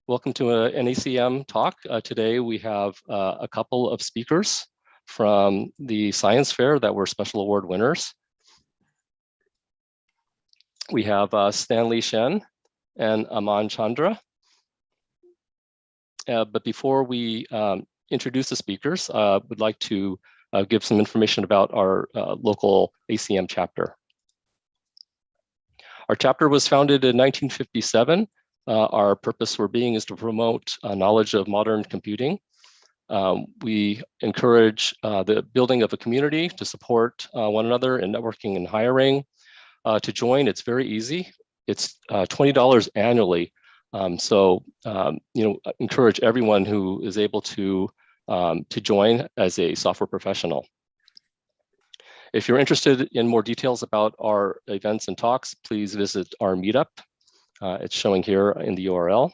Welcome to an ACM talk. Today we have a couple of speakers from the science fair that were special award winners. We have Stanley, Shen, and Aman Chandra. But before we introduce the speakers, I would like to give some information about our local ACM chapter. Our chapter was founded in 1957. Our purpose for being is to promote knowledge of modern computing. We encourage the building of a community to support one another in networking and hiring. To join, it's very easy. It's $20 annually. Encourage everyone who is able to join as a software professional. If you're interested in more details about our events and talks, please visit our meetup. It's showing here in the URL.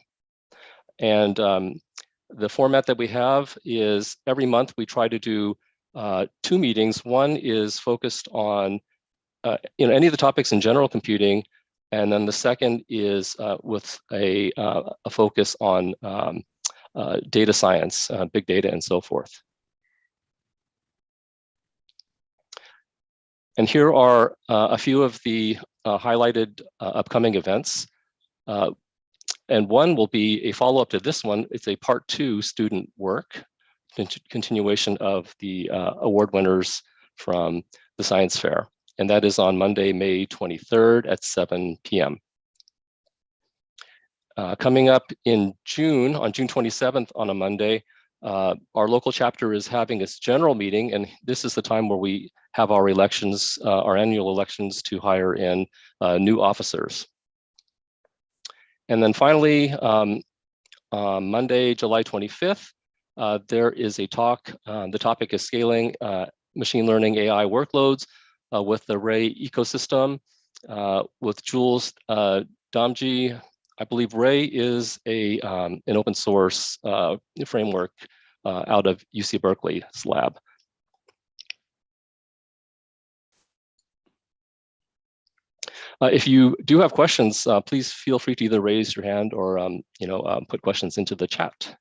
And the format that we have is every month we try to do 2 meetings. One is focused on any of the topics in general computing, and then the second is with a focus on data science, big data, and so forth. And here are a few of the highlighted upcoming events. And one will be a follow-up to this one. It's a part 2 student work, continuation of the award winners from the science fair. And that is on Monday, May 23rd at 7 p.m. Coming up in June, on June 27th on a Monday, our local chapter is having its general meeting, and this is the time where we have our elections, our annual elections to hire in new officers. And then finally, Monday, July 25th, there is a talk. The topic is scaling machine learning AI workloads with the Ray ecosystem with Jules Damji. I believe Ray is an open source framework out of UC Berkeley's lab. If you do have questions, please feel free to either raise your hand or put questions into the chat.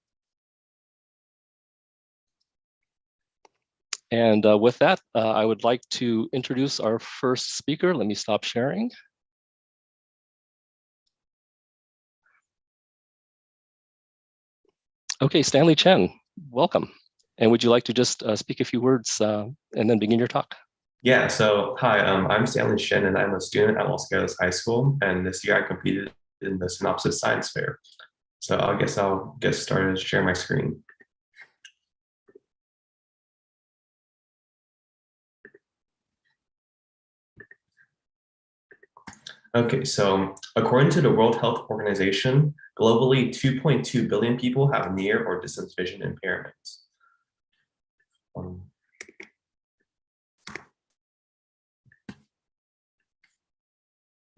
And with that, I would like to introduce our first speaker. Let me stop sharing. Okay, Stanley Chen, welcome. And would you like to just speak a few words and then begin your talk? Yeah, so hi, I'm Stanley Shen, and I'm a student at Los Gatos High School, and this year I competed in the Synopsis Science Fair. So I guess I'll get started to share my screen. Okay, so according to the World Health Organization, globally 2.2 billion people have near or distance vision impairments.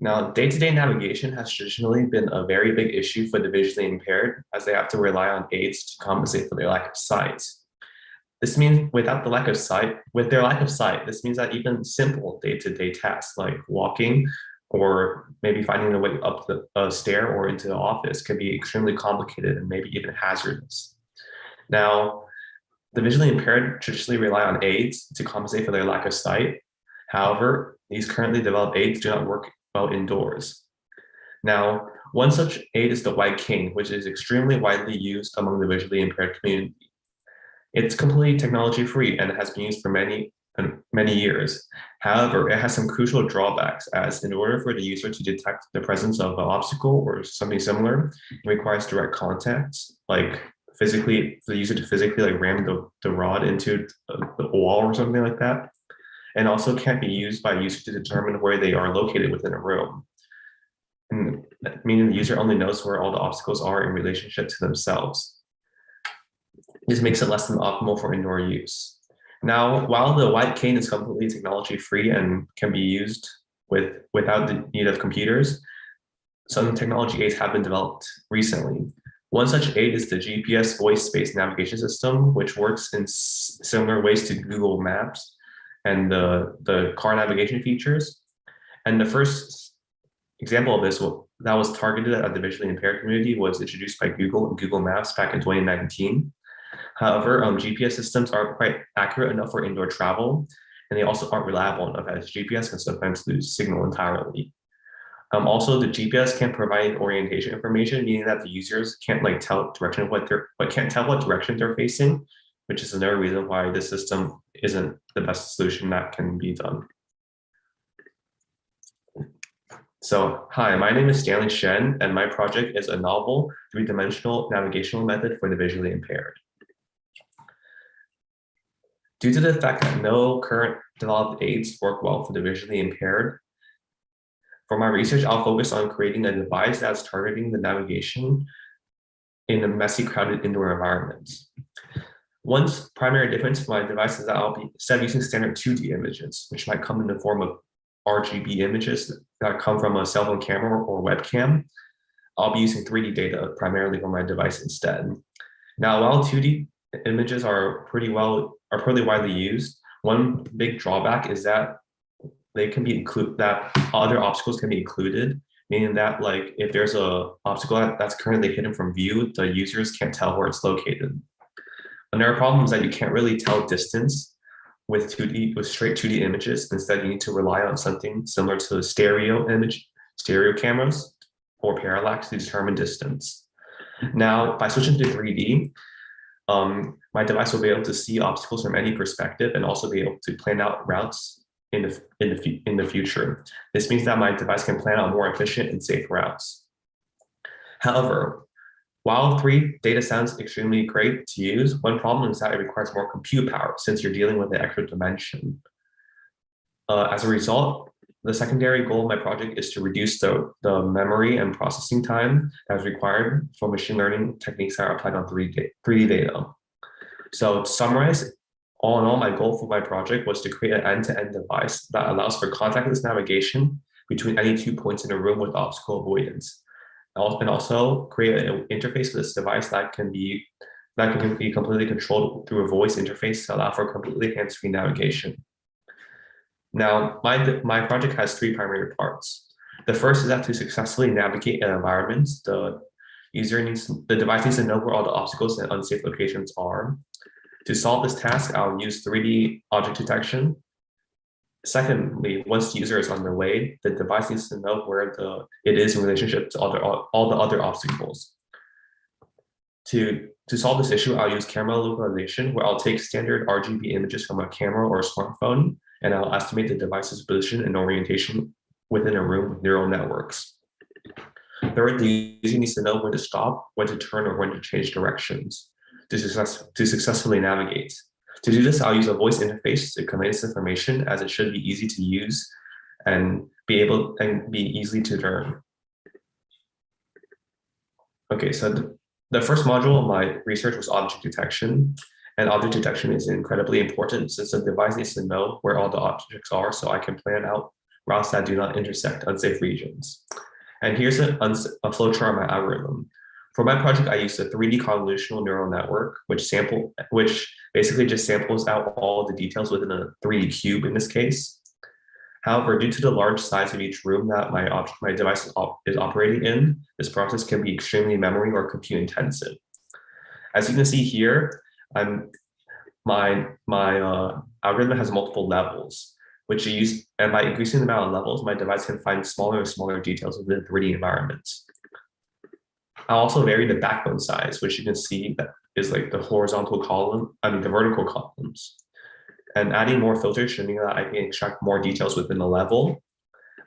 Now, day-to-day navigation has traditionally been a very big issue for the visually impaired, as they have to rely on aids to compensate for their lack of sight. This means with their lack of sight, this means that even simple day-to-day tasks like walking or maybe finding a way up a stair or into the office can be extremely complicated and maybe even hazardous. Now, the visually impaired traditionally rely on aids to compensate for their lack of sight. However, these currently developed aids do not work well indoors. Now, one such aid is the white cane, which is extremely widely used among the visually impaired community. It's completely technology-free and has been used for many years. However, it has some crucial drawbacks, as in order for the user to detect the presence of an obstacle or something similar, it requires direct contact, like physically, for the user to physically like ram the rod into the wall or something like that. And also can't be used by a user to determine where they are located within a room. And meaning the user only knows where all the obstacles are in relationship to themselves. This makes it less than optimal for indoor use. Now, while the white cane is completely technology-free and can be used without the need of computers, some technology aids have been developed recently. One such aid is the GPS voice-based navigation system, which works in similar ways to Google Maps and the car navigation features. And the first example of this that was targeted at the visually impaired community was introduced by Google and Google Maps back in 2019. However, GPS systems aren't quite accurate enough for indoor travel, and they also aren't reliable enough, as GPS can sometimes lose signal entirely. Also, the GPS can't provide orientation information, meaning that the users can't tell direction of can't tell what direction they're facing, which is another reason why this system isn't the best solution that can be done. So, hi, my name is Stanley Shen, and my project is a novel three-dimensional navigational method for the visually impaired. Due to the fact that no current developed aids work well for the visually impaired, for my research, I'll focus on creating a device that's targeting the navigation in a messy, crowded indoor environments. One primary difference for my device is that I'll be, instead of using standard 2D images, which might come in the form of RGB images that come from a cell phone camera or webcam, I'll be using 3D data primarily for my device instead. Now, while 2D images are pretty widely used, one big drawback is that they can be other obstacles can be included, meaning that if there's a obstacle that's currently hidden from view, the users can't tell where it's located. Another problem is that you can't really tell distance with straight 2D images. Instead, you need to rely on something similar to stereo cameras or parallax to determine distance. Now, by switching to 3D, my device will be able to see obstacles from any perspective and also be able to plan out routes in the future. This means that my device can plan out more efficient and safe routes. However, while 3D data sounds extremely great to use, one problem is that it requires more compute power since you're dealing with an extra dimension. As a result, the secondary goal of my project is to reduce the memory and processing time that is required for machine learning techniques that are applied on 3D data. So to summarize, all in all, my goal for my project was to create an end-to-end device that allows for contactless navigation between any 2 points in a room with obstacle avoidance, and also create an interface for this device that can be completely controlled through a voice interface to allow for completely hands-free navigation. Now, my project has 3 primary parts. The first is that to successfully navigate an environment, the device needs to know where all the obstacles and unsafe locations are. To solve this task, I'll use 3D object detection. Secondly, once the user is on their way, the device needs to know where it is in relationship to all the other obstacles. To solve this issue, I'll use camera localization, where I'll take standard RGB images from a camera or a smartphone, and I'll estimate the device's position and orientation within a room with neural networks. Third, the user needs to know when to stop, when to turn, or when to change directions to successfully navigate. To do this, I'll use a voice interface to convey this information, as it should be easy to use and be easily to learn. Okay, so the first module of my research was object detection, and object detection is incredibly important since the device needs to know where all the objects are so I can plan out routes that do not intersect unsafe regions. And here's a flowchart of my algorithm. For my project, I used a 3D convolutional neural network, which basically just samples out all the details within a 3D cube in this case. However, due to the large size of each room that my device is operating in, this process can be extremely memory or compute intensive. As you can see here, my algorithm has multiple levels, which and by increasing the amount of levels, my device can find smaller and smaller details within the 3D environments. I'll also vary the backbone size, which you can see that is the the vertical columns. And adding more filters should mean that I can extract more details within the level.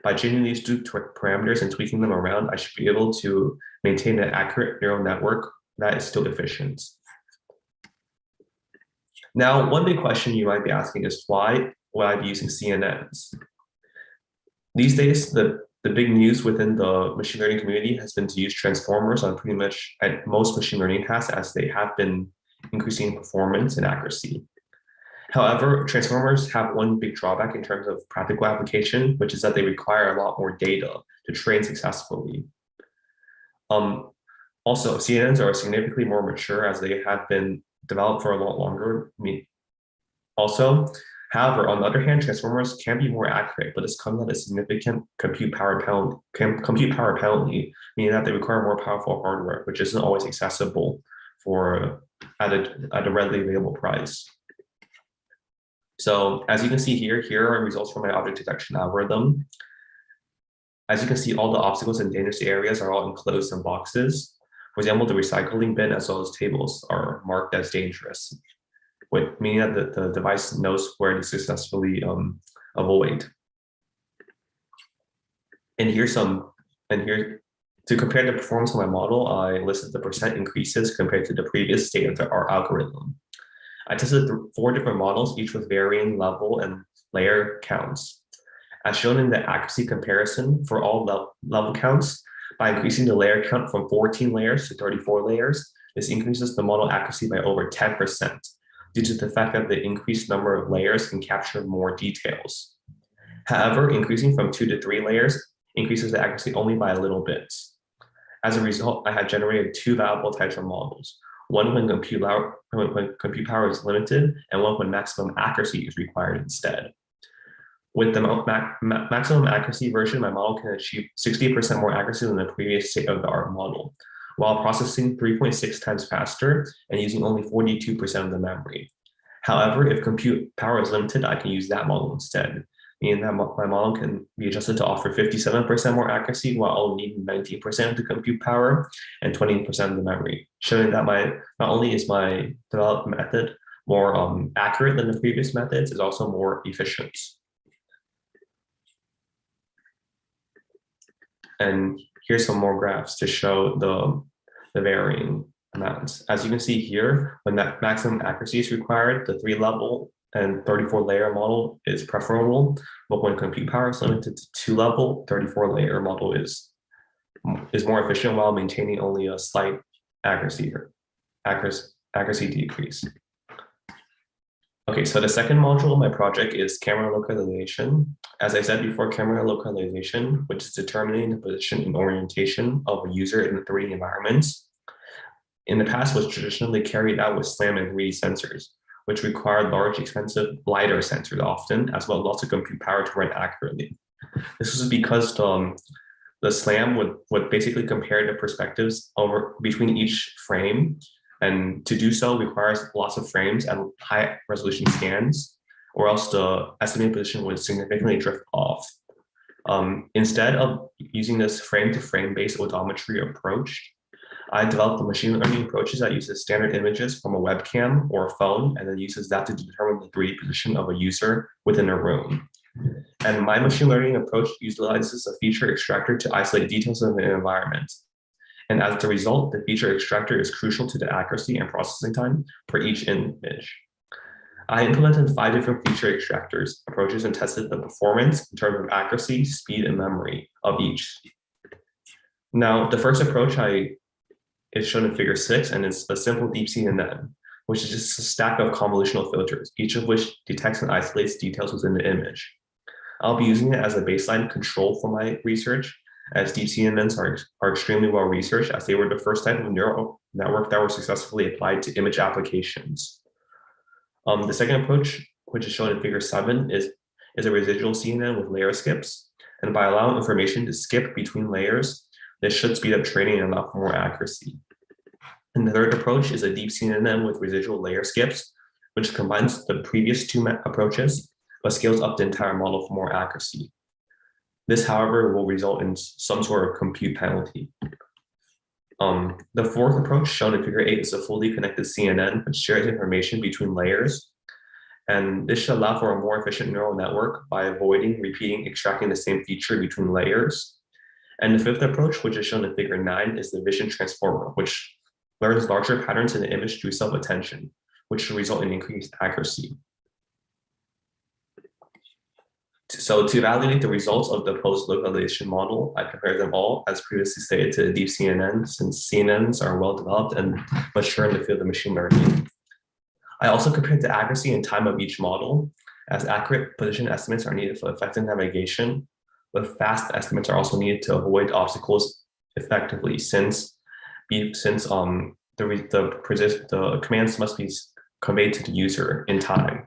By changing these 2 parameters and tweaking them around, I should be able to maintain an accurate neural network that is still efficient. Now, one big question you might be asking is why would I be using CNNs? These days, the big news within the machine learning community has been to use transformers on pretty much at most machine learning tasks, as they have been increasing performance and accuracy. However, transformers have one big drawback in terms of practical application, which is that they require a lot more data to train successfully. Also, CNNs are significantly more mature as they have been developed for a lot longer. Also, However, on the other hand, transformers can be more accurate, but this comes at a significant compute power penalty, meaning that they require more powerful hardware, which isn't always accessible at a readily available price. So as you can see here are results from my object detection algorithm. As you can see, all the obstacles and dangerous areas are all enclosed in boxes. For example, the recycling bin as well as tables are marked as dangerous, meaning that the device knows where to successfully avoid. And here to compare the performance of my model, I listed the percent increases compared to the previous state of our algorithm. I tested 4 different models, each with varying level and layer counts. As shown in the accuracy comparison for all level counts, by increasing the layer count from 14 layers to 34 layers, this increases the model accuracy by over 10%, due to the fact that the increased number of layers can capture more details. However, increasing from 2 to 3 layers increases the accuracy only by a little bit. As a result, I had generated 2 valuable types of models, one when compute power is limited, and one when maximum accuracy is required instead. With the maximum accuracy version, my model can achieve 60% more accuracy than the previous state-of-the-art model, while processing 3.6 times faster and using only 42% of the memory. However, if compute power is limited, I can use that model instead, meaning that my model can be adjusted to offer 57% more accuracy while only needing 19% of the compute power and 20% of the memory, showing that not only is my developed method more accurate than the previous methods, it's also more efficient. And here's some more graphs to show the varying amounts. As you can see here, when that maximum accuracy is required, the 3-level and 34-layer model is preferable, but when compute power is limited to 2-level, 34-layer model is more efficient while maintaining only a slight accuracy decrease. Okay, so the second module of my project is camera localization. As I said before, camera localization, which is determining the position and orientation of a user in the 3D environments, in the past was traditionally carried out with SLAM and 3D sensors, which required large, expensive LiDAR sensors often, as well as lots of compute power to run accurately. This is because the SLAM would basically compare the perspectives between each frame, and to do so requires lots of frames and high resolution scans, or else the estimated position would significantly drift off. Instead of using this frame-to-frame based odometry approach, I developed the machine learning approaches that uses standard images from a webcam or a phone, and then uses that to determine the 3D position of a user within a room. And my machine learning approach utilizes a feature extractor to isolate details of the environment. And as a result, the feature extractor is crucial to the accuracy and processing time for each image. I implemented 5 different feature extractors approaches and tested the performance in terms of accuracy, speed, and memory of each. Now, the first approach is shown in figure 6, and it's a simple deep CNN, which is just a stack of convolutional filters, each of which detects and isolates details within the image. I'll be using it as a baseline control for my research, as deep CNNs are extremely well researched, as they were the first type of neural network that were successfully applied to image applications. The second approach, which is shown in figure 7, is a residual CNN with layer skips. And by allowing information to skip between layers, this should speed up training and allow for more accuracy. And the third approach is a deep CNN with residual layer skips, which combines the previous 2 approaches, but scales up the entire model for more accuracy. This, however, will result in some sort of compute penalty. The fourth approach, shown in figure 8, is a fully connected CNN, which shares information between layers. And this should allow for a more efficient neural network by avoiding repeating extracting the same feature between layers. And the fifth approach, which is shown in figure 9, is the vision transformer, which learns larger patterns in the image through self-attention, which should result in increased accuracy. So to evaluate the results of the post-localization model, I compared them all, as previously stated, to the deep CNN, since CNNs are well developed and mature in the field of machine learning. I also compared the accuracy and time of each model, as accurate position estimates are needed for effective navigation, but fast estimates are also needed to avoid obstacles effectively, since the commands must be conveyed to the user in time.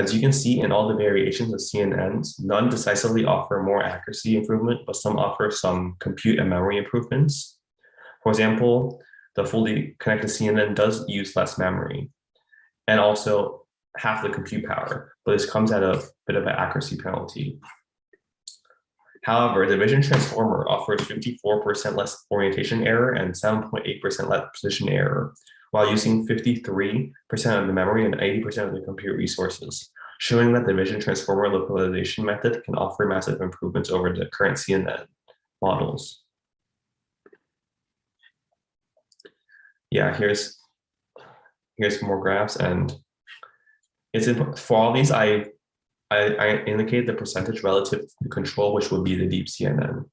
As you can see in all the variations of CNNs, none decisively offer more accuracy improvement, but some offer some compute and memory improvements. For example, the fully connected CNN does use less memory and also half the compute power, but this comes at a bit of an accuracy penalty. However, the Vision Transformer offers 54% less orientation error and 7.8% less position error, while using 53% of the memory and 80% of the compute resources, showing that the Vision Transformer localization method can offer massive improvements over the current CNN models. Yeah, here's more graphs, and it's for all these, I indicate the percentage relative to control, which would be the deep CNN.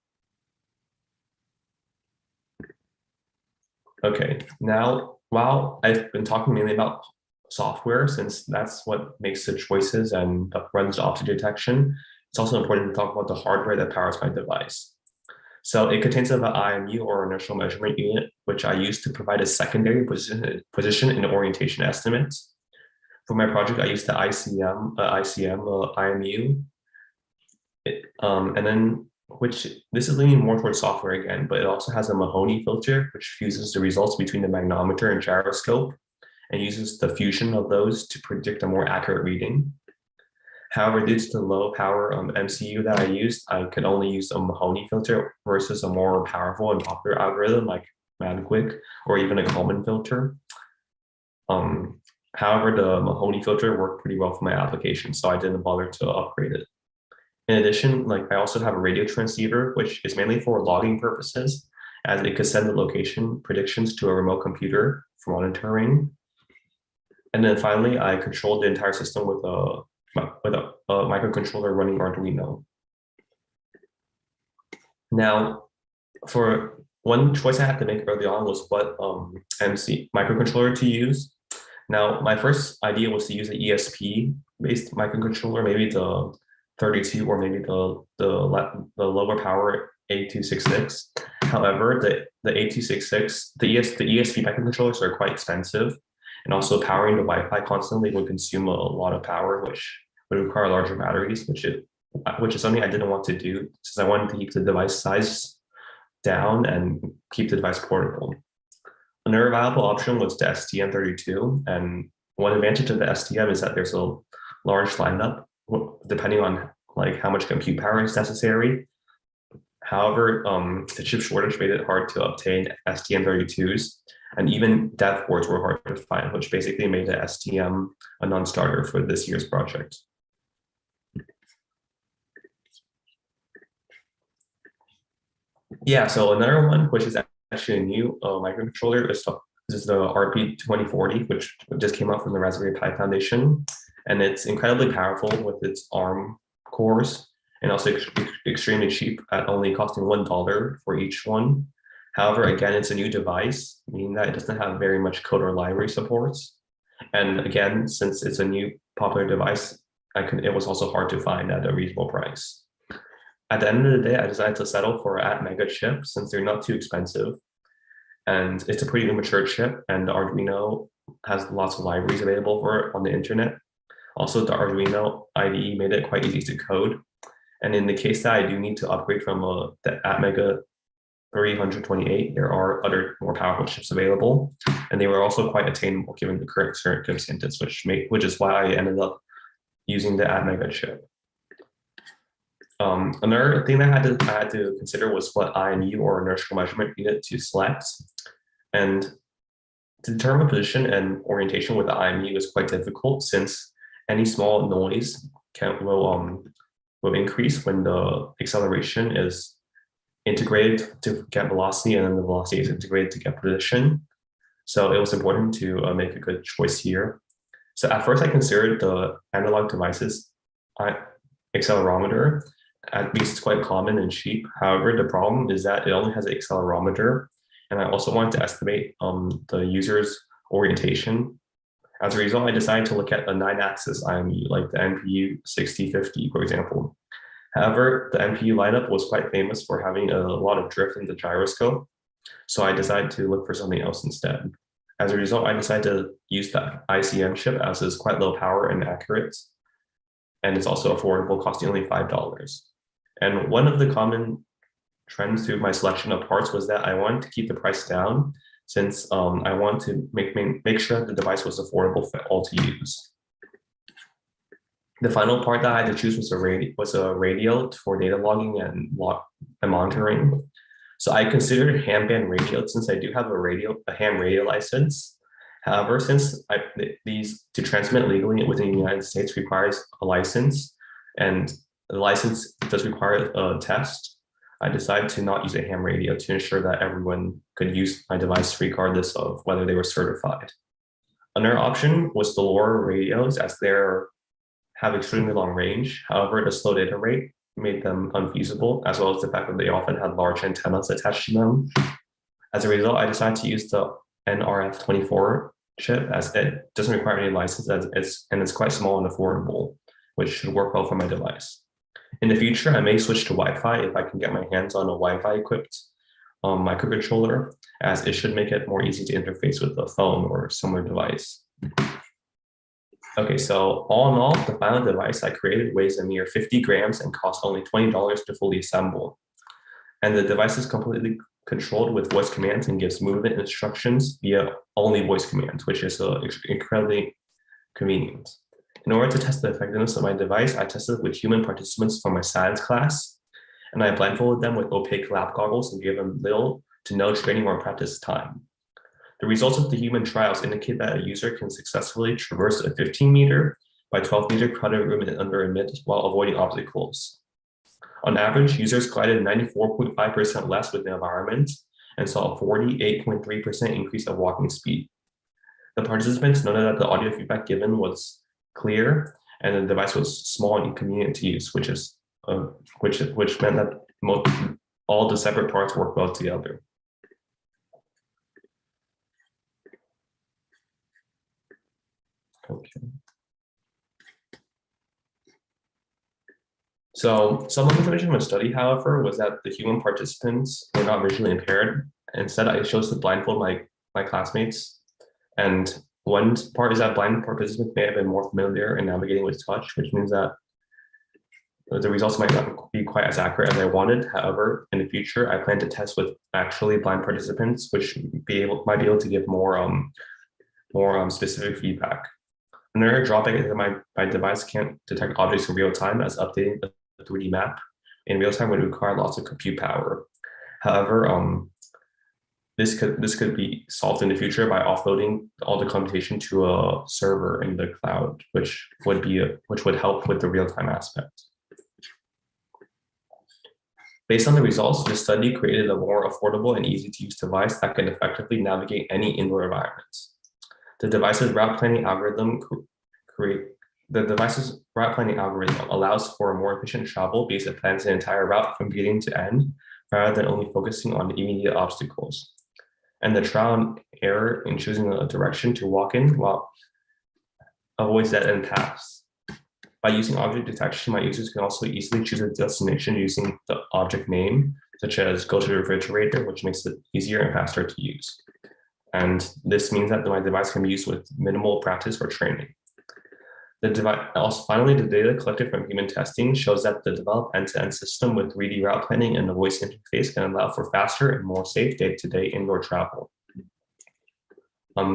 Okay, now, while I've been talking mainly about software, since that's what makes the choices and runs the object detection, it's also important to talk about the hardware that powers my device. So it contains an IMU, or inertial measurement unit, which I use to provide a secondary position and orientation estimates. For my project, I used the ICM IMU, and then this is leaning more towards software again, but it also has a Mahoney filter, which fuses the results between the magnometer and gyroscope and uses the fusion of those to predict a more accurate reading. However, due to the low power MCU that I used, I could only use a Mahoney filter versus a more powerful and popular algorithm like MagQuick or even a Kalman filter. However, the Mahoney filter worked pretty well for my application, so I didn't bother to upgrade it. In addition, I also have a radio transceiver, which is mainly for logging purposes, as it could send the location predictions to a remote computer for monitoring. And then finally, I controlled the entire system with a microcontroller running Arduino. Now, for one choice I had to make early on was what microcontroller to use. Now, my first idea was to use an ESP-based microcontroller, maybe the 32 or maybe the lower power A266. However, the A266, the ESP microcontrollers are quite expensive, and also powering the Wi-Fi constantly would consume a lot of power, which would require larger batteries, which is something I didn't want to do, since I wanted to keep the device size down and keep the device portable. Another viable option was the STM32, and one advantage of the STM is that there's a large lineup depending on how much compute power is necessary. However, the chip shortage made it hard to obtain STM32s, and even dev boards were hard to find, which basically made the STM a non-starter for this year's project. Yeah, so another one, which is actually a new microcontroller, is the RP2040, which just came out from the Raspberry Pi Foundation. And it's incredibly powerful with its ARM cores, and also extremely cheap at only costing $1 for each one. However, again, it's a new device, meaning that it doesn't have very much code or library supports. And again, since it's a new popular device, it was also hard to find at a reasonable price. At the end of the day, I decided to settle for an Atmega chip since they're not too expensive. And it's a pretty immature chip, and the Arduino has lots of libraries available for it on the internet. Also, the Arduino IDE made it quite easy to code. And in the case that I do need to upgrade from the Atmega 328, there are other more powerful chips available, and they were also quite attainable given the current circumstances, which is why I ended up using the Atmega chip. Another thing that I had to consider was what IMU, or inertial measurement unit, to select. And to determine position and orientation with the IMU is quite difficult, since any small noise will increase when the acceleration is integrated to get velocity, and then the velocity is integrated to get position. So it was important to make a good choice here. So at first I considered the analog devices accelerometer, at least it's quite common and cheap. However, the problem is that it only has an accelerometer, and I also wanted to estimate the user's orientation. As a result, I decided to look at a 9-axis IMU, like the NPU 6050, for example. However, the NPU lineup was quite famous for having a lot of drift in the gyroscope, so I decided to look for something else instead. As a result, I decided to use the ICM chip, as it's quite low power and accurate. and it's also affordable, costing only $5. And one of the common trends through my selection of parts was that I wanted to keep the price down, since I want to make sure that the device was affordable for all to use. The final part that I had to choose was a radio for data logging and monitoring. So I considered ham band radio, since I do have a ham radio license. However, since these to transmit legally within the United States requires a license, and the license does require a test, I decided to not use a ham radio to ensure that everyone could use my device regardless of whether they were certified. Another option was the LoRa radios, as they have extremely long range. However, the slow data rate made them unfeasible, as well as the fact that they often had large antennas attached to them. As a result, I decided to use the NRF24 chip, as it doesn't require any license, and it's quite small and affordable, which should work well for my device. In the future, I may switch to Wi-Fi if I can get my hands on a Wi-Fi equipped microcontroller, as it should make it more easy to interface with a phone or similar device. Okay, so all in all, the final device I created weighs a mere 50 grams and costs only $20 to fully assemble. And the device is completely controlled with voice commands and gives movement instructions via only voice commands, which is incredibly convenient. In order to test the effectiveness of my device, I tested it with human participants from my science class, and I blindfolded them with opaque lab goggles and gave them little to no training or practice time. The results of the human trials indicate that a user can successfully traverse a 15-meter by 12-meter crowded room in under a minute while avoiding obstacles. On average, users glided 94.5% less with the environment and saw a 48.3% increase of walking speed. The participants noted that the audio feedback given was clear and the device was small and inconvenient to use, which meant that all the separate parts work well together. Okay. So some of the information from the study, however, was that the human participants were not visually impaired. Instead, I chose to blindfold my classmates. And one part is that blind participants may have been more familiar in navigating with touch, which means that the results might not be quite as accurate as I wanted. However, in the future, I plan to test with actually blind participants, which might be able to give more specific feedback. Another drawback is that my device can't detect objects in real time, as updating the 3D map in real time would require lots of compute power. However, this could be solved in the future by offloading all the computation to a server in the cloud, which would help with the real-time aspect. Based on the results, this study created a more affordable and easy-to-use device that can effectively navigate any indoor environments. The device's route planning algorithm allows for a more efficient travel because it plans the entire route from beginning to end, rather than only focusing on the immediate obstacles. And the trial and error in choosing a direction to walk in avoids dead-end paths. By using object detection, my users can also easily choose a destination using the object name, such as go to the refrigerator, which makes it easier and faster to use. And this means that my device can be used with minimal practice or training. Finally, the data collected from human testing shows that the developed end-to-end system with 3D route planning and a voice interface can allow for faster and more safe day-to-day indoor travel.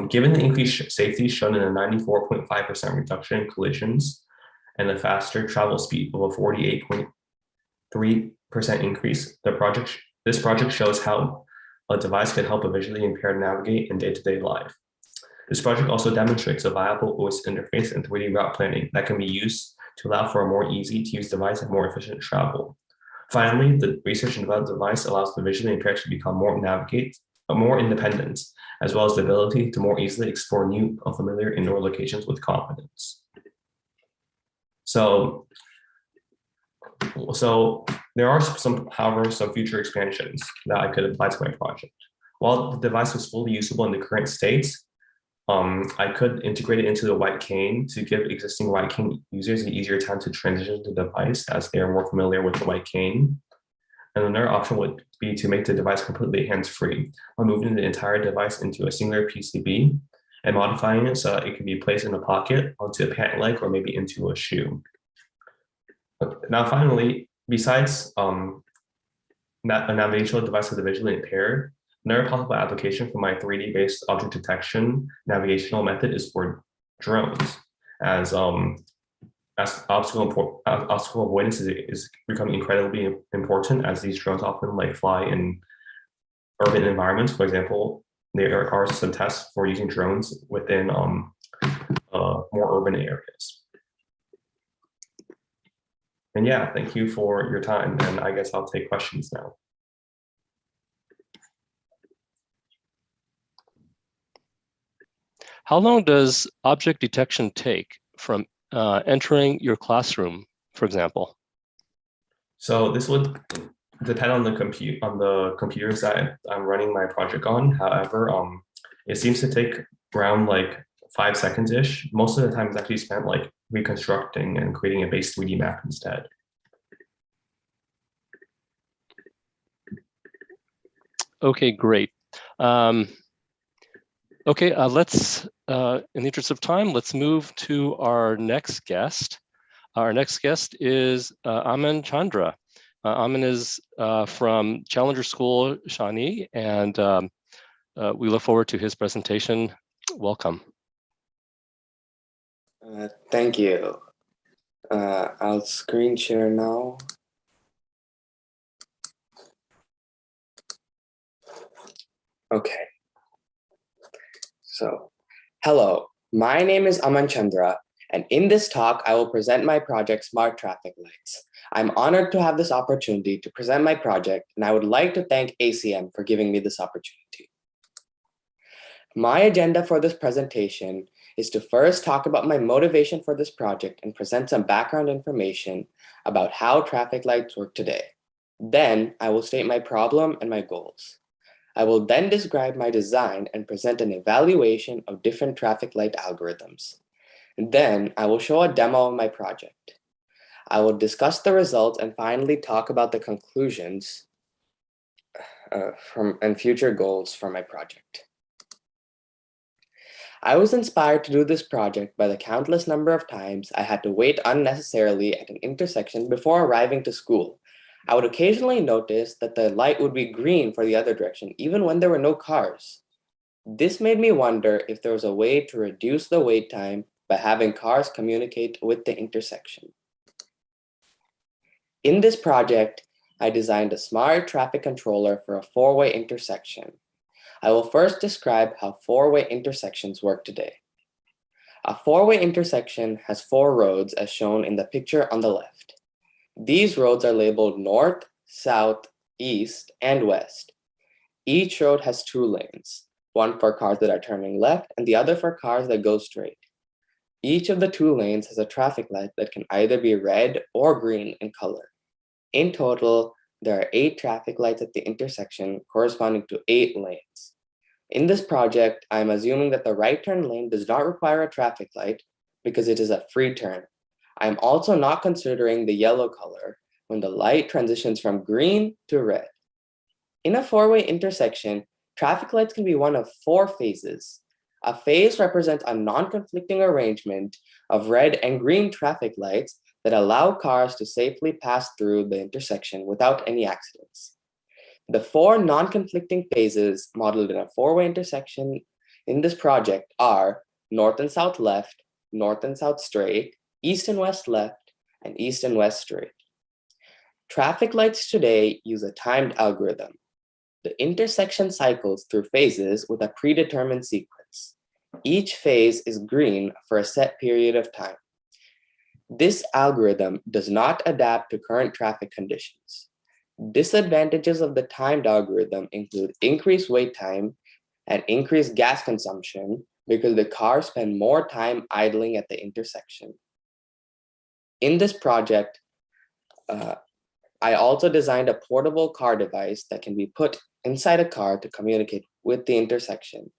Given the increased safety shown in a 94.5% reduction in collisions and a faster travel speed of a 48.3% increase, this project shows how a device can help a visually impaired navigate in day-to-day life. This project also demonstrates a viable voice interface and 3D route planning that can be used to allow for a more easy-to-use device and more efficient travel. Finally, the research and developed device allows the visually impaired to become more independent, as well as the ability to more easily explore new, unfamiliar indoor locations with confidence. So there are however, some future expansions that I could apply to my project. While the device was fully usable in the current state, I could integrate it into the white cane to give existing white cane users an easier time to transition the device, as they are more familiar with the white cane. And another option would be to make the device completely hands-free by moving the entire device into a singular PCB and modifying it so that it can be placed in a pocket, onto a pant leg, or maybe into a shoe. Now, finally, besides a navigational device for the visually impaired, another possible application for my 3D-based object detection navigational method is for drones, as obstacle avoidance is becoming incredibly important, as these drones often like fly in urban environments. For example, there are some tests for using drones within more urban areas. And yeah, thank you for your time. And I guess I'll take questions now. How long does object detection take from entering your classroom, for example? So this would depend on the computers that I'm running my project on. However, it seems to take around like 5 seconds-ish. Most of the time it's actually spent like reconstructing and creating a base 3D map instead. Okay, great. Okay, let's, in the interest of time, let's move to our next guest. Our next guest is Aman Chandra. Aman is from Challenger School, Shawnee, and we look forward to his presentation. Welcome. Thank you. I'll screen share now. Okay. So, hello, my name is Aman Chandra, and in this talk, I will present my project, Smart Traffic Lights. I'm honored to have this opportunity to present my project, and I would like to thank ACM for giving me this opportunity. My agenda for this presentation is to first talk about my motivation for this project and present some background information about how traffic lights work today. Then I will state my problem and my goals. I will then describe my design and present an evaluation of different traffic light algorithms. And then I will show a demo of my project. I will discuss the results and finally talk about the conclusions and future goals for my project. I was inspired to do this project by the countless number of times I had to wait unnecessarily at an intersection before arriving to school. I would occasionally notice that the light would be green for the other direction, even when there were no cars. This made me wonder if there was a way to reduce the wait time by having cars communicate with the intersection. In this project, I designed a smart traffic controller for a four-way intersection. I will first describe how four-way intersections work today. A four-way intersection has 4 roads as shown in the picture on the left. These roads are labeled north, south, east, and west. Each road has 2 lanes, one for cars that are turning left and the other for cars that go straight. Each of the 2 lanes has a traffic light that can either be red or green in color. In total, there are 8 traffic lights at the intersection corresponding to 8 lanes. In this project, I'm assuming that the right turn lane does not require a traffic light because it is a free turn. I'm also not considering the yellow color when the light transitions from green to red. In a 4-way intersection, traffic lights can be one of 4 phases. A phase represents a non-conflicting arrangement of red and green traffic lights that allow cars to safely pass through the intersection without any accidents. The 4 non-conflicting phases modeled in a 4-way intersection in this project are north and south left, north and south straight, east and west left, and east and west straight. Traffic lights today use a timed algorithm. The intersection cycles through phases with a predetermined sequence. Each phase is green for a set period of time. This algorithm does not adapt to current traffic conditions. Disadvantages of the timed algorithm include increased wait time and increased gas consumption because the cars spend more time idling at the intersection. In this project, I also designed a portable car device that can be put inside a car to communicate with the intersection.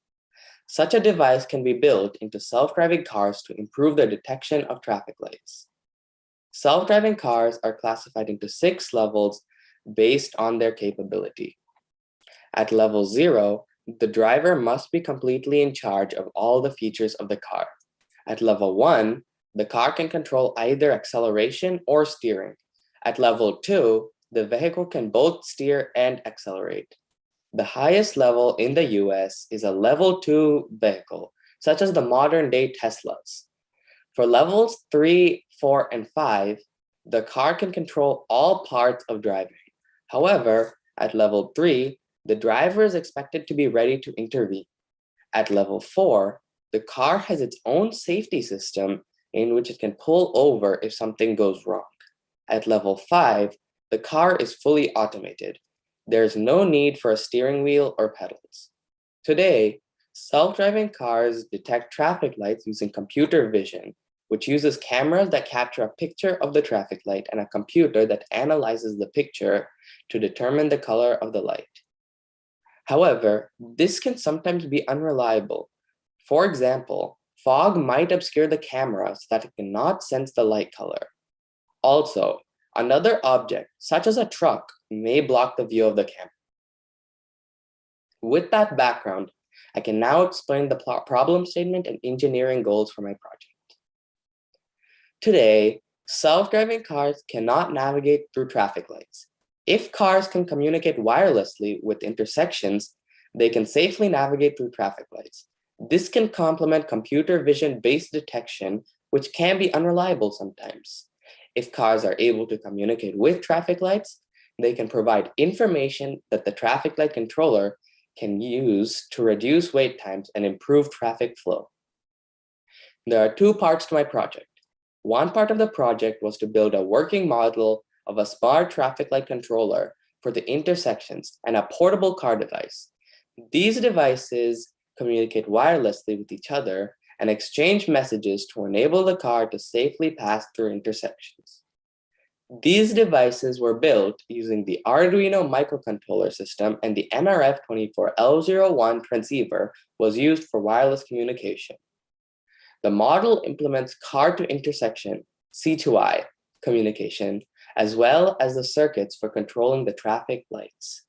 Such a device can be built into self-driving cars to improve the detection of traffic lights. Self-driving cars are classified into 6 levels based on their capability. At level 0, the driver must be completely in charge of all the features of the car. At level 1, the car can control either acceleration or steering. At level 2, the vehicle can both steer and accelerate. The highest level in the US is a level 2 vehicle, such as the modern day Teslas. For levels 3, 4, and 5, the car can control all parts of driving. However, at level 3, the driver is expected to be ready to intervene. At level 4, the car has its own safety system in which it can pull over if something goes wrong. At level 5, the car is fully automated. There is no need for a steering wheel or pedals. Today, self-driving cars detect traffic lights using computer vision, which uses cameras that capture a picture of the traffic light and a computer that analyzes the picture to determine the color of the light. However, this can sometimes be unreliable. For example, fog might obscure the camera so that it cannot sense the light color. Also, another object, such as a truck, may block the view of the camera. With that background, I can now explain the problem statement and engineering goals for my project. Today, self-driving cars cannot navigate through traffic lights. If cars can communicate wirelessly with intersections, they can safely navigate through traffic lights. This can complement computer vision-based detection, which can be unreliable sometimes. If cars are able to communicate with traffic lights, they can provide information that the traffic light controller can use to reduce wait times and improve traffic flow. There are two parts to my project. One part of the project was to build a working model of a smart traffic light controller for the intersections and a portable car device. These devices communicate wirelessly with each other and exchange messages to enable the car to safely pass through intersections. These devices were built using the Arduino microcontroller system, and the nRF24L01 transceiver was used for wireless communication. The model implements car-to-intersection C2I communication, as well as the circuits for controlling the traffic lights.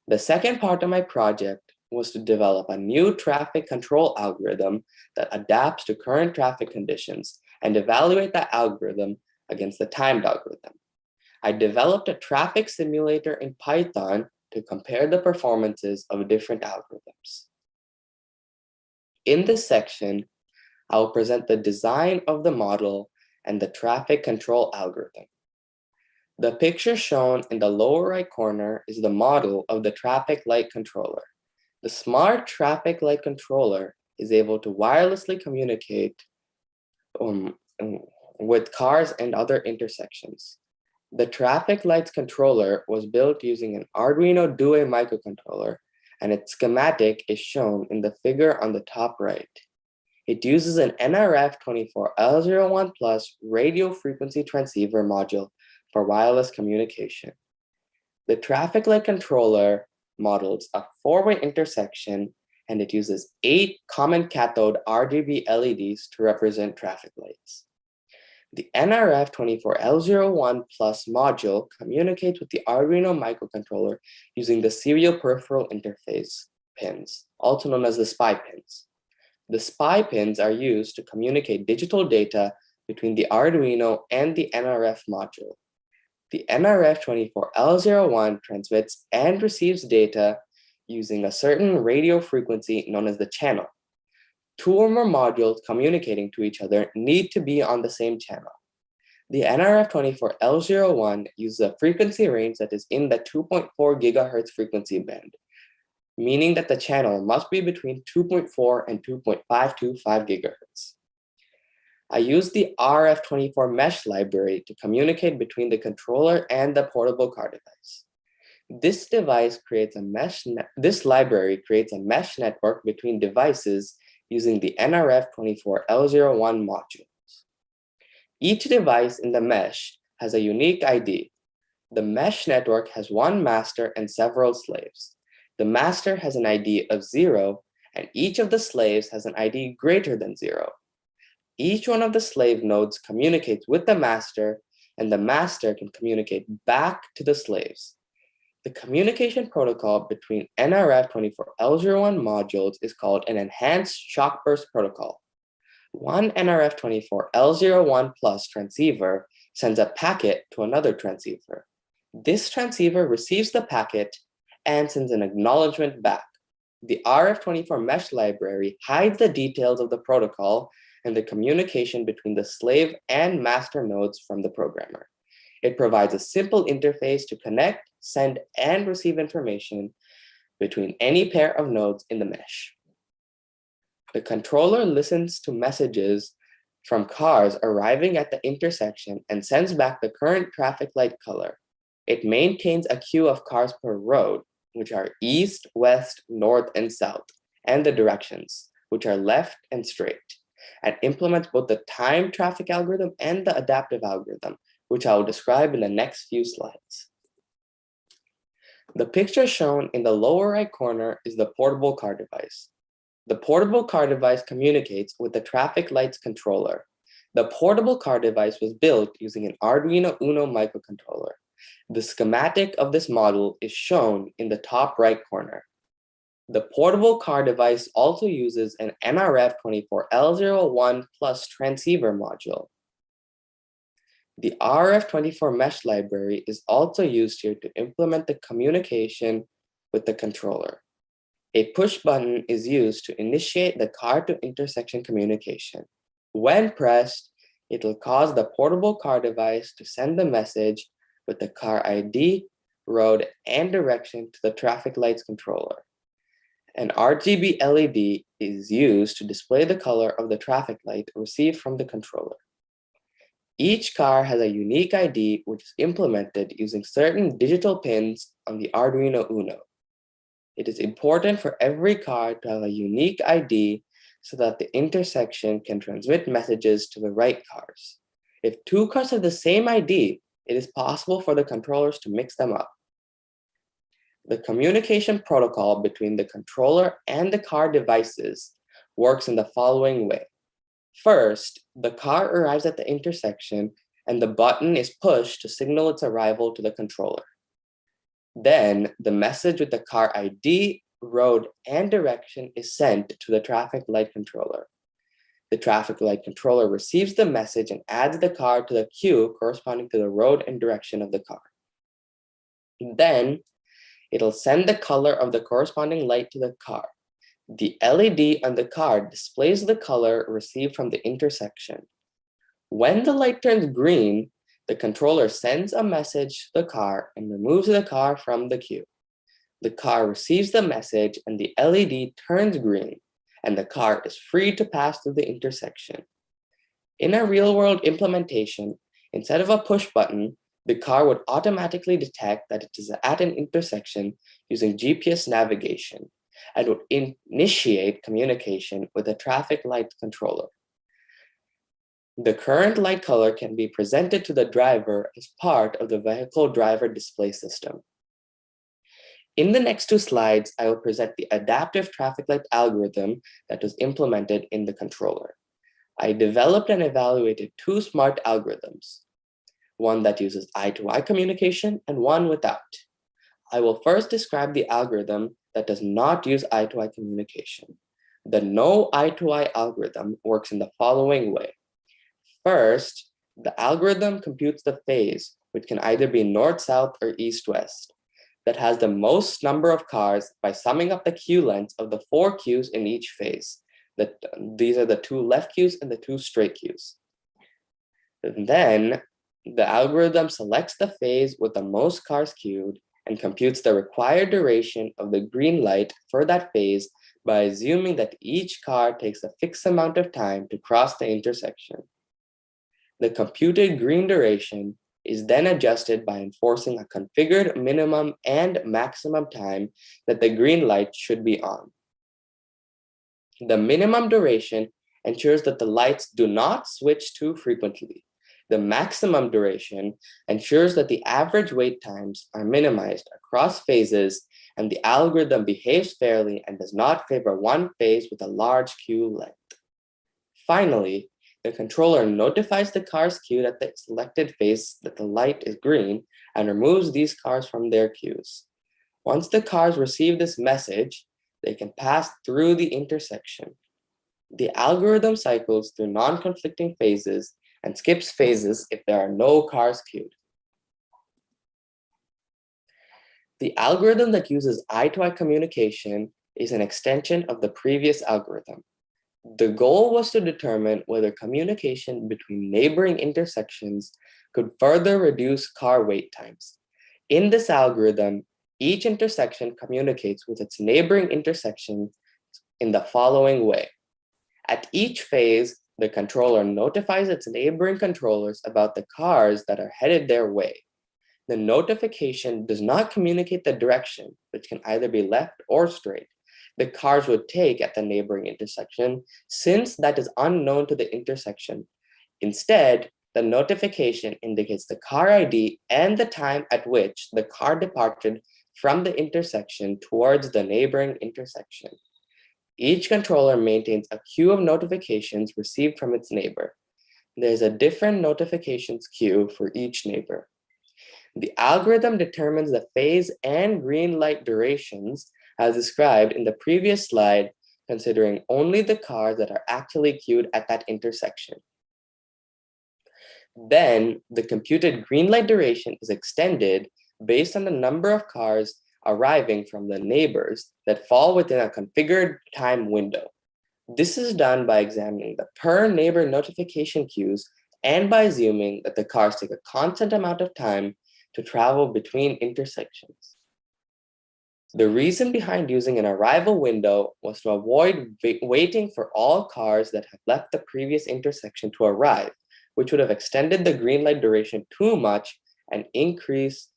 The second part of my project was to develop a new traffic control algorithm that adapts to current traffic conditions and evaluate that algorithm against the timed algorithm. I developed a traffic simulator in Python to compare the performances of different algorithms. In this section, I will present the design of the model and the traffic control algorithm. The picture shown in the lower right corner is the model of the traffic light controller. The smart traffic light controller is able to wirelessly communicate with cars and other intersections. The traffic lights controller was built using an Arduino Due microcontroller, and its schematic is shown in the figure on the top right. It uses an nRF24L01 Plus radio frequency transceiver module for wireless communication. The traffic light controller models a four-way intersection, and it uses 8 common cathode RGB LEDs to represent traffic lights. The nRF24L01 Plus module communicates with the Arduino microcontroller using the serial peripheral interface pins, also known as the SPI pins. The SPI pins are used to communicate digital data between the Arduino and the NRF module. The nRF24L01 transmits and receives data using a certain radio frequency known as the channel. 2 or more modules communicating to each other need to be on the same channel. The nRF24L01 uses a frequency range that is in the 2.4 GHz frequency band, meaning that the channel must be between 2.4 and 2.525 GHz. I used the RF24 mesh library to communicate between the controller and the portable car device. This library creates a mesh network between devices using the nRF24L01 modules. Each device in the mesh has a unique ID. The mesh network has one master and several slaves. The master has an ID of 0, and each of the slaves has an ID greater than 0. Each one of the slave nodes communicates with the master, and the master can communicate back to the slaves. The communication protocol between nRF24L01 modules is called an enhanced shock burst protocol. One NRF24L01 plus transceiver sends a packet to another transceiver. This transceiver receives the packet and sends an acknowledgement back. The RF24 mesh library hides the details of the protocol and the communication between the slave and master nodes from the programmer. It provides a simple interface to connect, send, and receive information between any pair of nodes in the mesh. The controller listens to messages from cars arriving at the intersection and sends back the current traffic light color. It maintains a queue of cars per road, which are east, west, north, and south, and the directions, which are left and straight, and implements both the timed traffic algorithm and the adaptive algorithm, which I will describe in the next few slides. The picture shown in the lower right corner is the portable car device. The portable car device communicates with the traffic lights controller. The portable car device was built using an Arduino Uno microcontroller. The schematic of this model is shown in the top right corner. The portable car device also uses an NRF24L01 plus transceiver module. The RF24 mesh library is also used here to implement the communication with the controller. A push button is used to initiate the car to intersection communication. When pressed, it will cause the portable car device to send the message with the car ID, road, and direction to the traffic lights controller. An RGB LED is used to display the color of the traffic light received from the controller. Each car has a unique ID which is implemented using certain digital pins on the Arduino Uno. It is important for every car to have a unique ID so that the intersection can transmit messages to the right cars. If two cars have the same ID, it is possible for the controllers to mix them up. The communication protocol between the controller and the car devices works in the following way. First, the car arrives at the intersection and the button is pushed to signal its arrival to the controller. Then, the message with the car ID, road, and direction is sent to the traffic light controller. The traffic light controller receives the message and adds the car to the queue corresponding to the road and direction of the car. Then, it'll send the color of the corresponding light to the car. The LED on the car displays the color received from the intersection. When the light turns green, the controller sends a message to the car and removes the car from the queue. The car receives the message and the LED turns green, and the car is free to pass through the intersection. In a real-world implementation, instead of a push button, the car would automatically detect that it is at an intersection using GPS navigation and would initiate communication with the traffic light controller. The current light color can be presented to the driver as part of the vehicle driver display system. In the next two slides, I will present the adaptive traffic light algorithm that was implemented in the controller. I developed and evaluated two smart algorithms, one that uses eye-to-eye communication and one without. I will first describe the algorithm that does not use eye-to-eye communication. The no eye-to-eye algorithm works in the following way. First, the algorithm computes the phase, which can either be north-south or east-west, that has the most number of cars by summing up the queue lengths of the 4 queues in each phase. These are the 2 left queues and the 2 straight queues. And then, the algorithm selects the phase with the most cars queued and computes the required duration of the green light for that phase by assuming that each car takes a fixed amount of time to cross the intersection. The computed green duration is then adjusted by enforcing a configured minimum and maximum time that the green light should be on. The minimum duration ensures that the lights do not switch too frequently. The maximum duration ensures that the average wait times are minimized across phases and the algorithm behaves fairly and does not favor one phase with a large queue length. Finally, the controller notifies the cars queued at the selected phase that the light is green and removes these cars from their queues. Once the cars receive this message, they can pass through the intersection. The algorithm cycles through non-conflicting phases and skips phases if there are no cars queued. The algorithm that uses eye-to-eye communication is an extension of the previous algorithm. The goal was to determine whether communication between neighboring intersections could further reduce car wait times. In this algorithm, each intersection communicates with its neighboring intersection in the following way. At each phase, the controller notifies its neighboring controllers about the cars that are headed their way. The notification does not communicate the direction, which can either be left or straight, the cars would take at the neighboring intersection, since that is unknown to the intersection. Instead, the notification indicates the car ID and the time at which the car departed from the intersection towards the neighboring intersection. Each controller maintains a queue of notifications received from its neighbor. There's a different notifications queue for each neighbor. The algorithm determines the phase and green light durations as described in the previous slide, considering only the cars that are actually queued at that intersection. Then the computed green light duration is extended based on the number of cars arriving from the neighbors that fall within a configured time window. This is done by examining the per neighbor notification queues and by assuming that the cars take a constant amount of time to travel between intersections. The reason behind using an arrival window was to avoid waiting for all cars that have left the previous intersection to arrive, which would have extended the green light duration too much and increase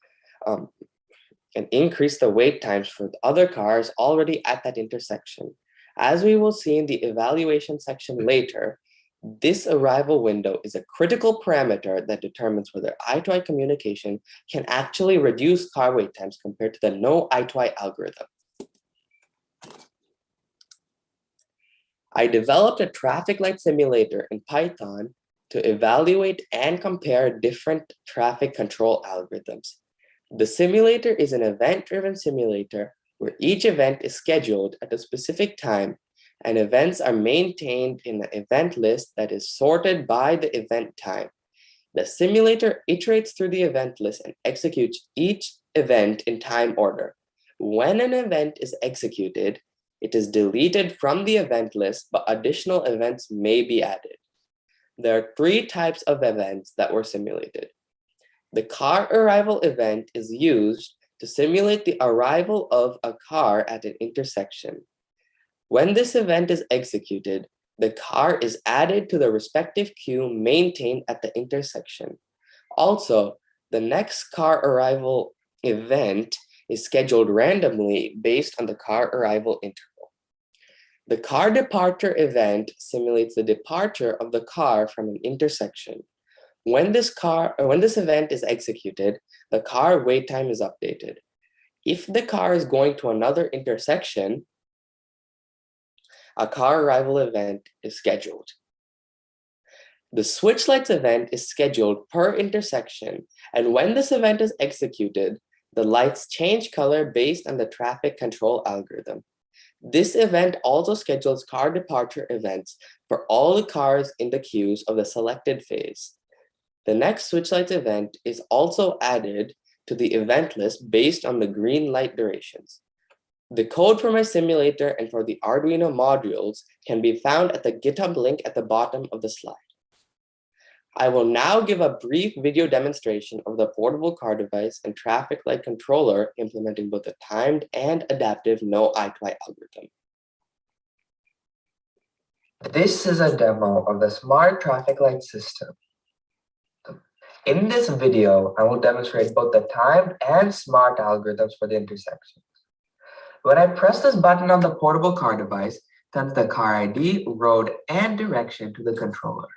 the wait times for the other cars already at that intersection. As we will see in the evaluation section later, this arrival window is a critical parameter that determines whether eye-to-eye communication can actually reduce car wait times compared to the no eye-to-eye algorithm. I developed a traffic light simulator in Python to evaluate and compare different traffic control algorithms. The simulator is an event-driven simulator where each event is scheduled at a specific time and events are maintained in an event list that is sorted by the event time. The simulator iterates through the event list and executes each event in time order. When an event is executed, it is deleted from the event list, but additional events may be added. There are 3 types of events that were simulated. The car arrival event is used to simulate the arrival of a car at an intersection. When this event is executed, the car is added to the respective queue maintained at the intersection. Also, the next car arrival event is scheduled randomly based on the car arrival interval. The car departure event simulates the departure of the car from an intersection. When this event is executed, the car wait time is updated. If the car is going to another intersection, a car arrival event is scheduled. The switch lights event is scheduled per intersection, and when this event is executed, the lights change color based on the traffic control algorithm. This event also schedules car departure events for all the cars in the queues of the selected phase. The next switch lights event is also added to the event list based on the green light durations. The code for my simulator and for the Arduino modules can be found at the GitHub link at the bottom of the slide. I will now give a brief video demonstration of the portable car device and traffic light controller implementing both a timed and adaptive no eye-to-eye algorithm. This is a demo of the smart traffic light system. In this video, I will demonstrate both the timed and smart algorithms for the intersections. When I press this button on the portable car device, it sends the car ID, road, and direction to the controller.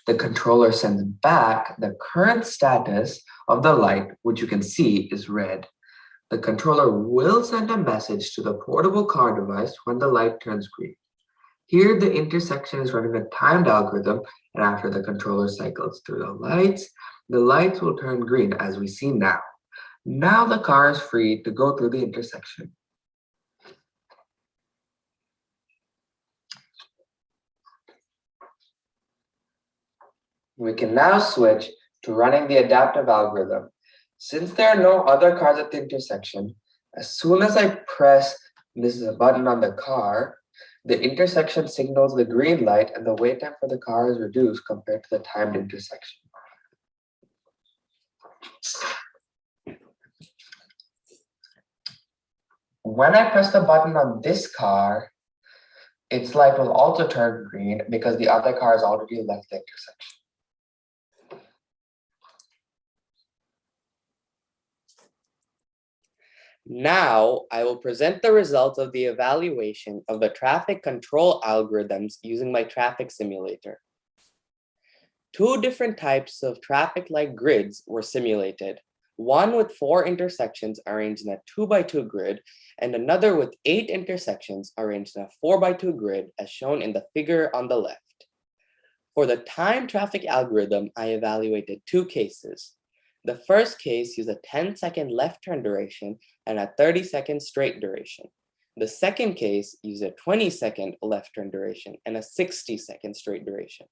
The controller sends back the current status of the light, which you can see is red. The controller will send a message to the portable car device when the light turns green. Here, the intersection is running a timed algorithm, and after the controller cycles through the lights will turn green as we see now. Now the car is free to go through the intersection. We can now switch to running the adaptive algorithm. Since there are no other cars at the intersection, as soon as I press this button on the car, the intersection signals the green light and the wait time for the car is reduced compared to the timed intersection. When I press the button on this car, its light will also turn green because the other car has already left the intersection. Now, I will present the results of the evaluation of the traffic control algorithms using my traffic simulator. Two different types of traffic light grids were simulated, one with 4 intersections arranged in a 2x2 grid, and another with 8 intersections arranged in a 4x2 grid as shown in the figure on the left. For the time traffic algorithm, I evaluated 2 cases. The first case used a 10-second left turn duration and a 30-second straight duration. The second case used a 20-second left turn duration and a 60-second straight duration.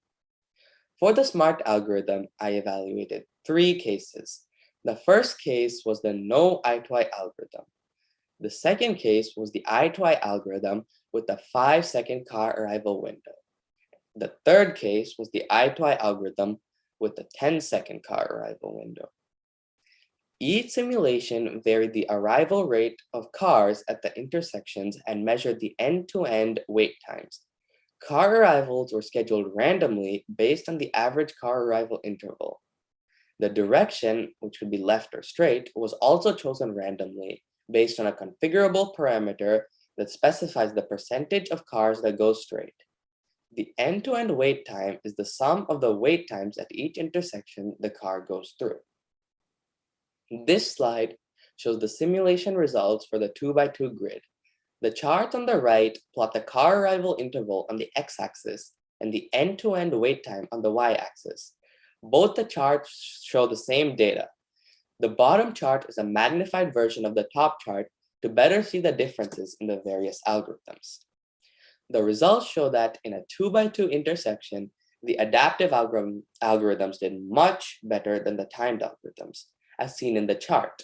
For the SMART algorithm, I evaluated 3 cases. The first case was the no eye-to-eye algorithm. The second case was the eye-to-eye algorithm with the 5-second car arrival window. The third case was the eye-to-eye algorithm with the 10-second car arrival window. Each simulation varied the arrival rate of cars at the intersections and measured the end-to-end wait times. Car arrivals were scheduled randomly based on the average car arrival interval. The direction, which could be left or straight, was also chosen randomly based on a configurable parameter that specifies the percentage of cars that go straight. The end-to-end wait time is the sum of the wait times at each intersection the car goes through. This slide shows the simulation results for the 2x2 grid. The charts on the right plot the car arrival interval on the x-axis and the end-to-end wait time on the y-axis. Both the charts show the same data. The bottom chart is a magnified version of the top chart to better see the differences in the various algorithms. The results show that in a 2x2 intersection, the adaptive algorithms did much better than the timed algorithms, as seen in the chart.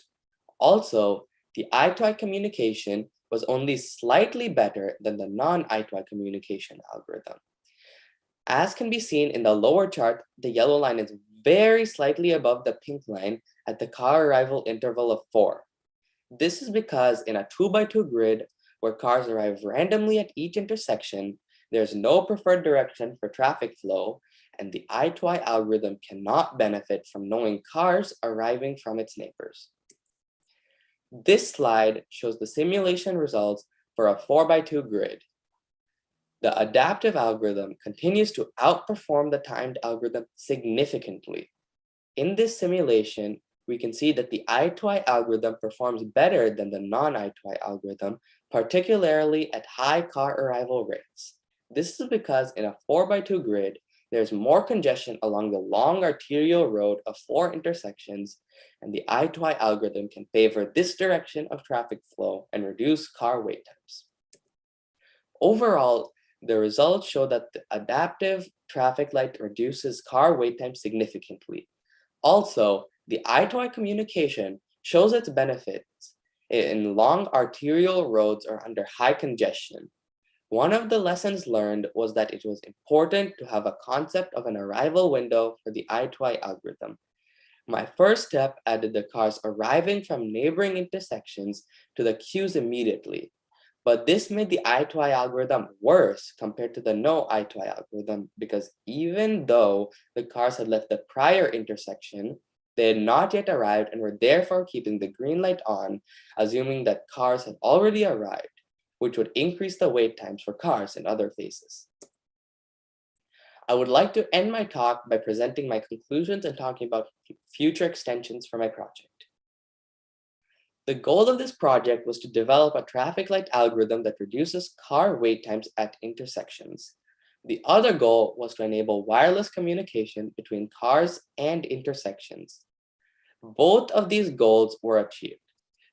Also, the eye-to-eye communication was only slightly better than the non-eye-to-eye communication algorithm. As can be seen in the lower chart, the yellow line is very slightly above the pink line at the car arrival interval of 4. This is because in a 2x2 grid, where cars arrive randomly at each intersection, there's no preferred direction for traffic flow, and the eye-to-eye algorithm cannot benefit from knowing cars arriving from its neighbors. This slide shows the simulation results for a 4x2 grid. The adaptive algorithm continues to outperform the timed algorithm significantly. In this simulation, we can see that the eye-to-eye algorithm performs better than the non-eye-to-eye algorithm, particularly at high car arrival rates. This is because in a 4x2 grid, there's more congestion along the long arterial road of 4 intersections, and the eye-to-eye algorithm can favor this direction of traffic flow and reduce car wait times. Overall, the results show that the adaptive traffic light reduces car wait time significantly. Also, the eye-to-eye communication shows its benefits in long arterial roads or under high congestion. One of the lessons learned was that it was important to have a concept of an arrival window for the eye-to-eye algorithm. My first step added the cars arriving from neighboring intersections to the queues immediately. But this made the eye-to-eye algorithm worse compared to the no eye-to-eye algorithm because even though the cars had left the prior intersection, they had not yet arrived and were therefore keeping the green light on, assuming that cars had already arrived, which would increase the wait times for cars in other phases. I would like to end my talk by presenting my conclusions and talking about future extensions for my project. The goal of this project was to develop a traffic light algorithm that reduces car wait times at intersections. The other goal was to enable wireless communication between cars and intersections. Both of these goals were achieved.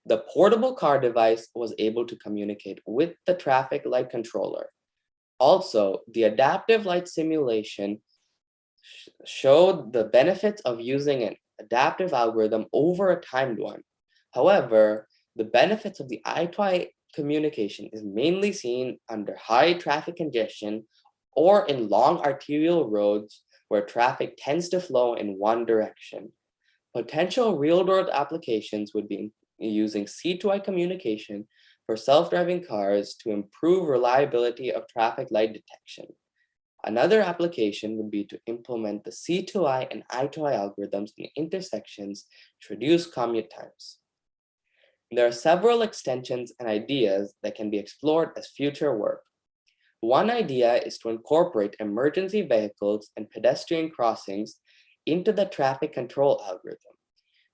The portable car device was able to communicate with the traffic light controller. Also, the adaptive light simulation showed the benefits of using an adaptive algorithm over a timed one. However, the benefits of the eye-to-eye communication is mainly seen under high traffic congestion or in long arterial roads where traffic tends to flow in one direction. Potential real-world applications would be using C2I communication for self-driving cars to improve reliability of traffic light detection. Another application would be to implement the C2I and I2I algorithms in intersections to reduce commute times. There are several extensions and ideas that can be explored as future work. One idea is to incorporate emergency vehicles and pedestrian crossings into the traffic control algorithm.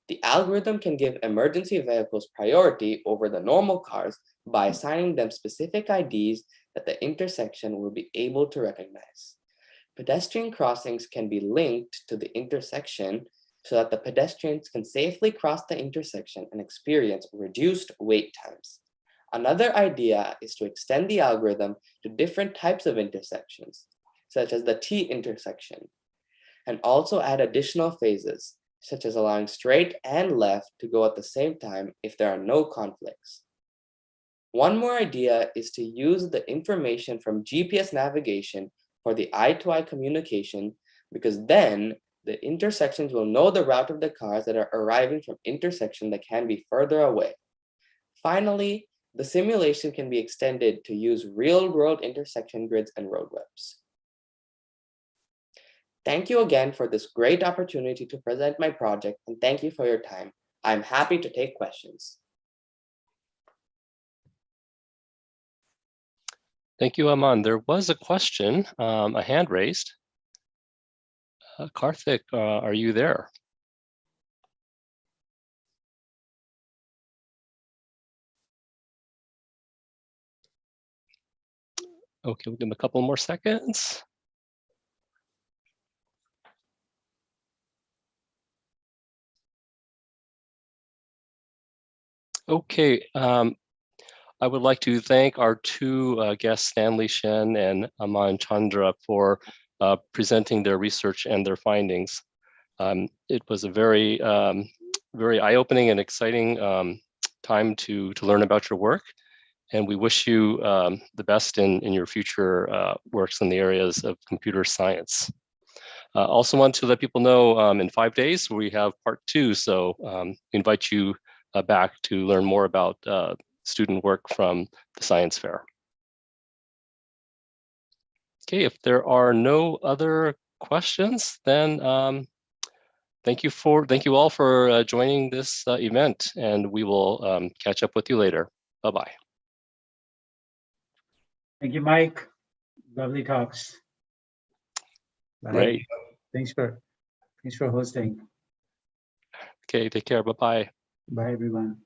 The algorithm can give emergency vehicles priority over the normal cars by assigning them specific IDs that the intersection will be able to recognize. Pedestrian crossings can be linked to the intersection so that the pedestrians can safely cross the intersection and experience reduced wait times. Another idea is to extend the algorithm to different types of intersections, such as the T intersection, and also add additional phases, such as allowing straight and left to go at the same time if there are no conflicts. One more idea is to use the information from GPS navigation for the eye-to-eye communication, because then the intersections will know the route of the cars that are arriving from intersections that can be further away. Finally, the simulation can be extended to use real-world intersection grids and road webs. Thank you again for this great opportunity to present my project, and thank you for your time. I'm happy to take questions. Thank you, Aman. There was a question, a hand raised. Karthik, are you there? Okay, we'll give him a couple more seconds. Okay, I would like to thank our two guests, Stanley Shen and Aman Chandra, for presenting their research and their findings. It was a very, very eye-opening and exciting time to learn about your work. And we wish you the best in your future works in the areas of computer science. Also want to let people know in 5 days we have part 2, so invite you back to learn more about student work from the science fair. Okay, if there are no other questions, then thank you all for joining this event, and we will catch up with you later. Bye-bye. Thank you, Mike. Lovely talks. Great. Thanks for hosting. Okay, take care. Bye-bye. Bye, everyone.